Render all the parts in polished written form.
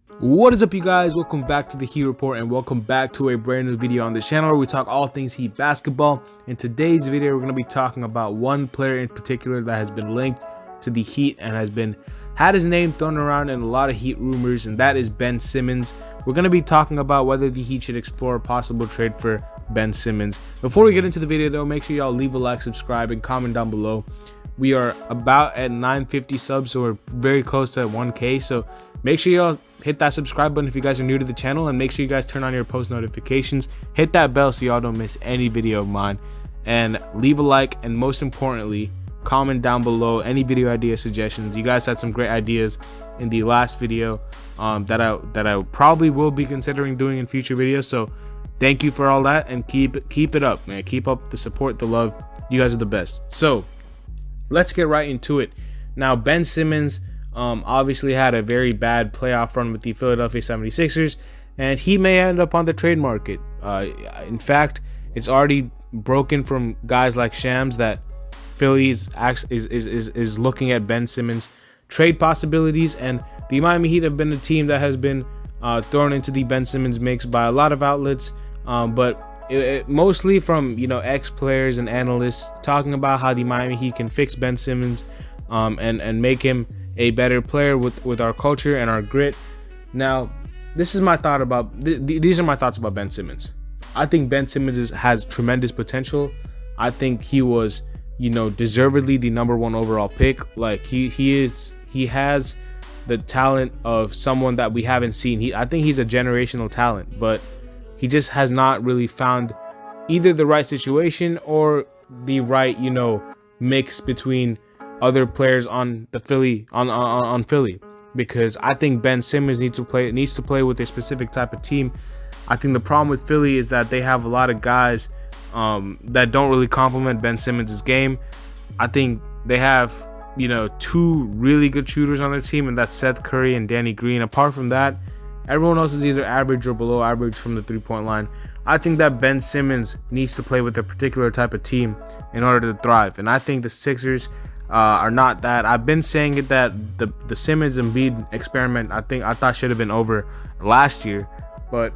What is up, you guys? Welcome back to the Heat Report and welcome back to a brand new video on this channel where we talk all things Heat basketball. In today's video, we're going to be talking about one player in particular that has been linked to the Heat and has had his name thrown around in a lot of Heat rumors, and that is Ben Simmons. We're going to be talking about whether the Heat should explore a possible trade for Ben Simmons. Before we get into the video though, make sure y'all leave a like, subscribe, and comment down below. We are about at 950 subs, so we're very close to 1K, so make sure y'all hit that subscribe button if you guys are new to the channel, and make sure you guys turn on your post notifications. Hit that bell so y'all don't miss any video of mine, and leave a like, and most importantly, comment down below any video idea suggestions. You guys had some great ideas in the last video that I probably will be considering doing in future videos, so thank you for all that, and keep it up, man. Keep up the support, the love. You guys are the best. So let's get right into it. Now, Ben Simmons obviously had a very bad playoff run with the Philadelphia 76ers, and he may end up on the trade market. In fact, it's already broken from guys like Shams that Philly is looking at Ben Simmons trade possibilities, and the Miami Heat have been a team that has been thrown into the Ben Simmons mix by a lot of outlets, but mostly from ex-players and analysts talking about how the Miami Heat can fix Ben Simmons and make him a better player with our culture and our grit. Now, this is my thought about these are my thoughts about Ben Simmons. I think Ben Simmons has tremendous potential. I think he was, deservedly the #1 overall pick. Like he has the talent of someone that we haven't seen. I think he's a generational talent, but he just has not really found either the right situation or the right, mix between other players on the Philly on Philly, because I think Ben Simmons needs to play with a specific type of team. I think the problem with Philly is that they have a lot of guys that don't really complement Ben Simmons' game. I think they have two really good shooters on their team, and that's Seth Curry and Danny Green. Apart from that, everyone else is either average or below average from the three-point line. I think that Ben Simmons needs to play with a particular type of team in order to thrive, and I think the Sixers are not that. I've been saying it that the Simmons and Embiid experiment I thought should have been over last year, but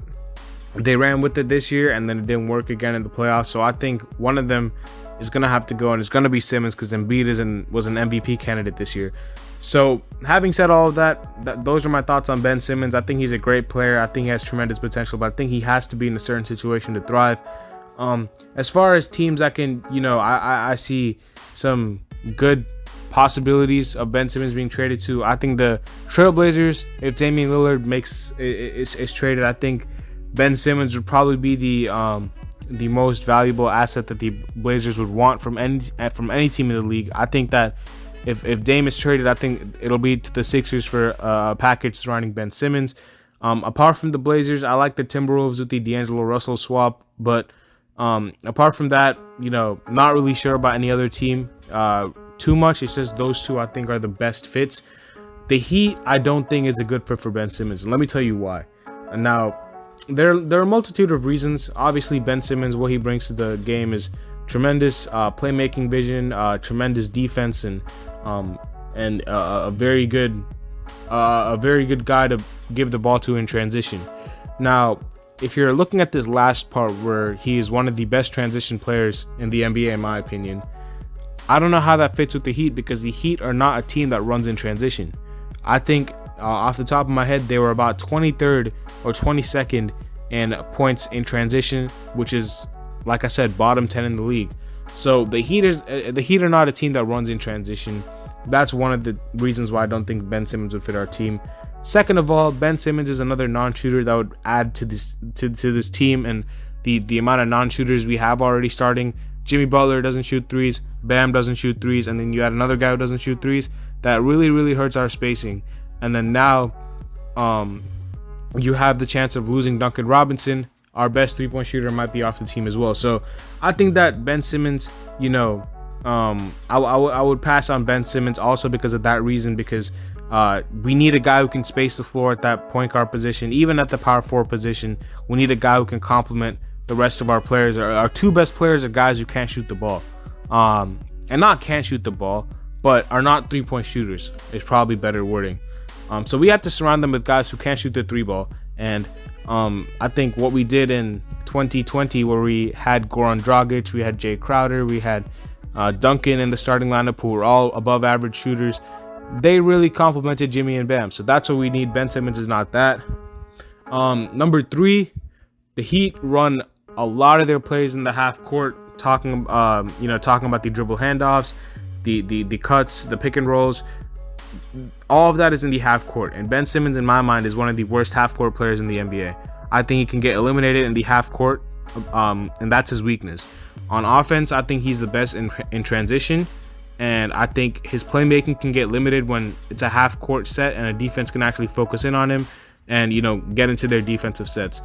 they ran with it this year and then it didn't work again in the playoffs. So I think one of them is gonna have to go, and it's gonna be Simmons, because Embiid was an MVP candidate this year. So having said all of that, those are my thoughts on Ben Simmons. I think he's a great player. I think he has tremendous potential, but I think he has to be in a certain situation to thrive. As far as teams that can, I see some good possibilities of Ben Simmons being traded to. I think the Trailblazers, if Damian Lillard is traded, I think Ben Simmons would probably be the most valuable asset that the Blazers would want from any team in the league. I think that if Dame is traded, I think it'll be to the Sixers for a package surrounding Ben Simmons. Apart from the Blazers, I like the Timberwolves with the D'Angelo Russell swap, but apart from that, not really sure about any other team too much. It's just those two I think are the best fits. The Heat, I don't think, is a good fit for Ben Simmons, and let me tell you why. Now, there are a multitude of reasons. Obviously, Ben Simmons, what he brings to the game is tremendous playmaking vision, tremendous defense, and a very good guy to give the ball to in transition. Now, if you're looking at this last part where he is one of the best transition players in the NBA, in my opinion, I don't know how that fits with the Heat, because the Heat are not a team that runs in transition. I think off the top of my head, they were about 23rd or 22nd in points in transition, which is, like I said, bottom 10 in the league. So the Heat are not a team that runs in transition. That's one of the reasons why I don't think Ben Simmons would fit our team. Second of all, Ben Simmons is another non-shooter that would add to this team, and the amount of non-shooters we have already starting. Jimmy Butler doesn't shoot threes, Bam doesn't shoot threes, and then you add another guy who doesn't shoot threes. That really hurts our spacing. And then now you have the chance of losing Duncan Robinson. Our best three-point shooter might be off the team as well. So I think that Ben Simmons, I would pass on Ben Simmons also because of that reason, because we need a guy who can space the floor at that point guard position. Even at the power forward position, we need a guy who can complement the rest of our players. Our two best players are guys who can't shoot the ball, and not can't shoot the ball, but are not three-point shooters is probably better wording. So we have to surround them with guys who can't shoot the three ball. And I think what we did in 2020, where we had Goran Dragic, we had Jay Crowder, we had Duncan in the starting lineup, who were all above average shooters, they really complemented Jimmy and Bam. So that's what we need. Ben Simmons is not that. Number 3, the Heat run a lot of their plays in the half court, talking about the dribble handoffs, the cuts, the pick and rolls. All of that is in the half court, and Ben Simmons, in my mind, is one of the worst half court players in the NBA. I think he can get eliminated in the half court, and that's his weakness. On offense, I think he's the best in transition, and I think his playmaking can get limited when it's a half court set and a defense can actually focus in on him and get into their defensive sets.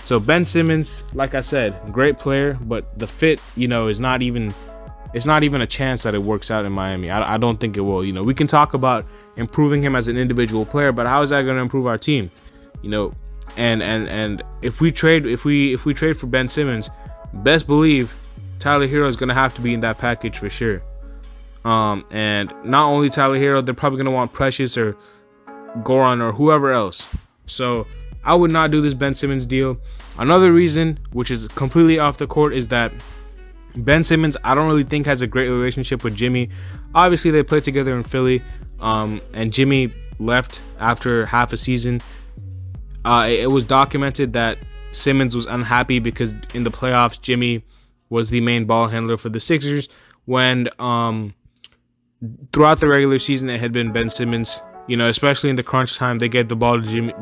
So Ben Simmons, like I said, great player, but the fit is not even a chance that it works out in Miami. I don't think it will. We can talk about improving him as an individual player, but how is that going to improve our team? And if we trade for Ben Simmons, best believe Tyler Hero is going to have to be in that package for sure. And not only Tyler Hero, they're probably going to want Precious or Goran or whoever else. So I would not do this Ben Simmons deal. Another reason, which is completely off the court, is that Ben Simmons, I don't really think, has a great relationship with Jimmy. Obviously, they played together in Philly, and Jimmy left after half a season. It was documented that Simmons was unhappy because in the playoffs, Jimmy was the main ball handler for the Sixers, when throughout the regular season, it had been Ben Simmons. Especially in the crunch time, they gave the ball to Jimmy.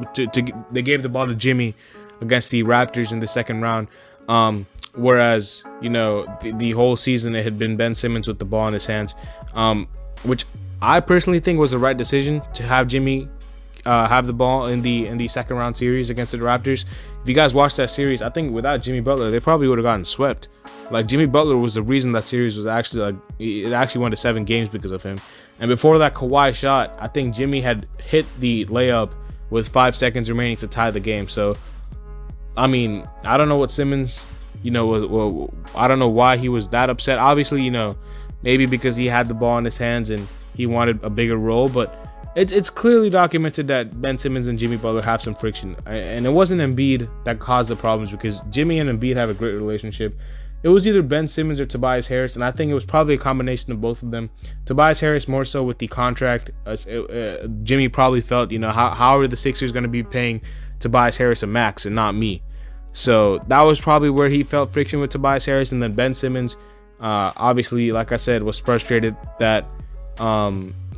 They gave the ball to Jimmy against the Raptors in the second round. Whereas, the whole season it had been Ben Simmons with the ball in his hands, which I personally think was the right decision to have Jimmy have the ball in the second round series against the Raptors. If you guys watched that series, I think without Jimmy Butler, they probably would have gotten swept. Like, Jimmy Butler was the reason that series was actually it actually went to 7 games because of him. And before that Kawhi shot, I think Jimmy had hit the layup with 5 seconds remaining to tie the game. So, I mean, I don't know what Simmons, I don't know why he was that upset. Obviously, maybe because he had the ball in his hands and he wanted a bigger role, but it's clearly documented that Ben Simmons and Jimmy Butler have some friction. And it wasn't Embiid that caused the problems, because Jimmy and Embiid have a great relationship. It was either Ben Simmons or Tobias Harris, and I think it was probably a combination of both of them. Tobias Harris more so with the contract. Jimmy probably felt, how are the Sixers going to be paying Tobias Harris a max and not me? So that was probably where he felt friction with Tobias Harris. And then Ben Simmons, obviously, like I said, was frustrated that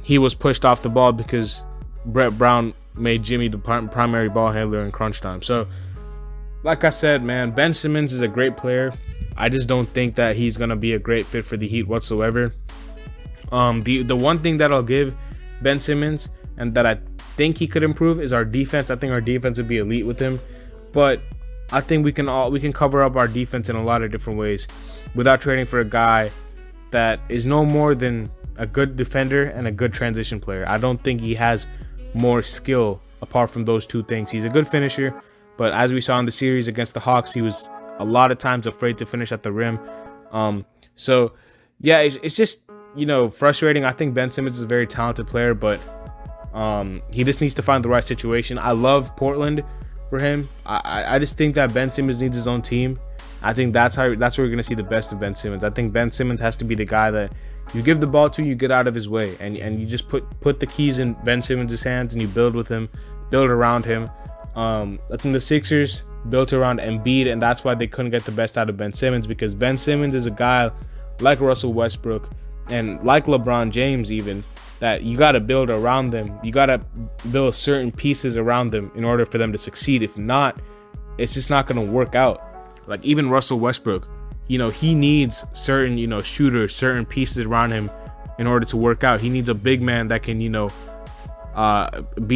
he was pushed off the ball because Brett Brown made Jimmy the primary ball handler in crunch time. So, like I said, man, Ben Simmons is a great player. I just don't think that he's going to be a great fit for the Heat whatsoever. The one thing that I'll give Ben Simmons and that I think he could improve is our defense. I think our defense would be elite with him. But I think we can cover up our defense in a lot of different ways without trading for a guy that is no more than a good defender and a good transition player. I don't think he has more skill apart from those two things. He's a good finisher, but as we saw in the series against the Hawks, he was a lot of times afraid to finish at the rim. So yeah, it's just, frustrating. I think Ben Simmons is a very talented player, but he just needs to find the right situation. I love Portland for him. I just think that Ben Simmons needs his own team. I think that's where we're gonna see the best of Ben Simmons. I think Ben Simmons has to be the guy that you give the ball to, you get out of his way, and you just put the keys in Ben Simmons' hands and you build with him, build around him. I think the Sixers built around Embiid, and that's why they couldn't get the best out of Ben Simmons, because Ben Simmons is a guy like Russell Westbrook and like LeBron James even, that you got to build around them. You got to build certain pieces around them in order for them to succeed. If not, it's just not going to work out. Like even Russell Westbrook, he needs certain, shooters, certain pieces around him in order to work out. He needs a big man that can, be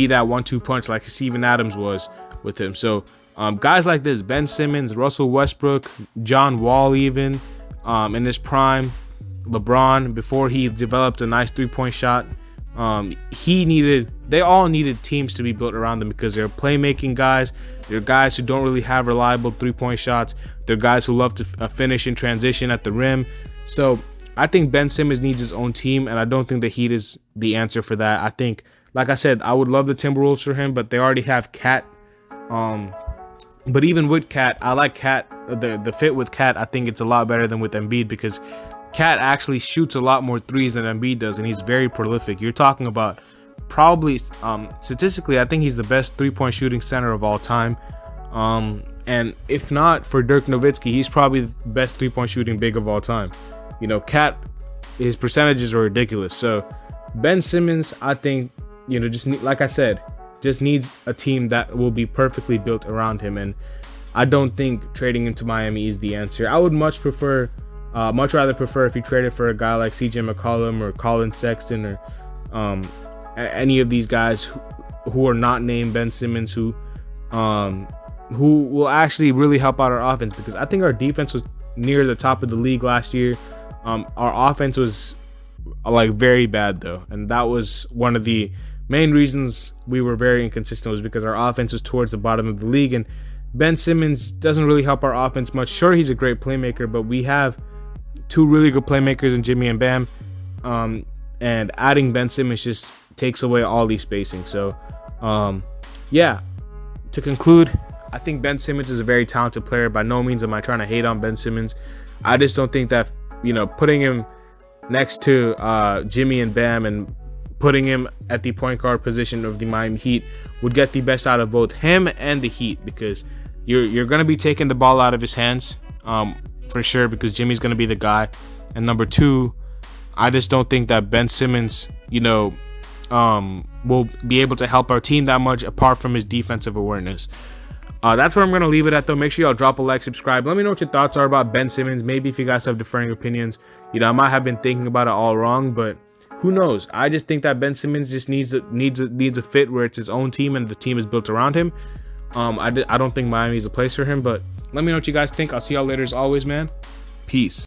that 1-2 punch like Steven Adams was with him. So guys like this, Ben Simmons, Russell Westbrook, John Wall even, in his prime, LeBron, before he developed a nice 3-point shot, they all needed teams to be built around them, because they're playmaking guys. They're guys who don't really have reliable 3-point shots. They're guys who love to finish in transition at the rim. So I think Ben Simmons needs his own team, and I don't think the Heat is the answer for that. I think, like I said, I would love the Timberwolves for him, but they already have Cat. But even with Cat, I like Cat. The fit with Cat, I think it's a lot better than with Embiid, because Cat actually shoots a lot more threes than Embiid does, and he's very prolific. You're talking about probably statistically, I think he's the best 3-point shooting center of all time. And if not for Dirk Nowitzki, he's probably the best 3-point shooting big of all time. You know, Cat, his percentages are ridiculous. So Ben Simmons, I think, you know, just like I said, just needs a team that will be perfectly built around him. And I don't think trading him to Miami is the answer. I would much rather prefer if he traded for a guy like CJ McCollum or Colin Sexton or any of these guys who are not named Ben Simmons, who will actually really help out our offense, because I think our defense was near the top of the league last year. Our offense was like very bad though, and that was one of the main reasons we were very inconsistent, was because our offense was towards the bottom of the league, and Ben Simmons doesn't really help our offense much. Sure, he's a great playmaker, but we have two really good playmakers in Jimmy and Bam, and adding Ben Simmons just takes away all these spacing. So yeah, to conclude, I think Ben Simmons is a very talented player. By no means am I trying to hate on Ben Simmons. I just don't think that, you know, putting him next to Jimmy and Bam and putting him at the point guard position of the Miami Heat would get the best out of both him and the Heat, because you're going to be taking the ball out of his hands for sure, because Jimmy's going to be the guy. And number two, I just don't think that Ben Simmons, you know, will be able to help our team that much apart from his defensive awareness. That's where I'm going to leave it at, though. Make sure y'all drop a like, subscribe. Let me know what your thoughts are about Ben Simmons. Maybe if you guys have differing opinions, you know, I might have been thinking about it all wrong, but who knows? I just think that Ben Simmons just needs a fit where it's his own team and the team is built around him. I don't think Miami is a place for him, but let me know what you guys think. I'll see y'all later as always, man. Peace.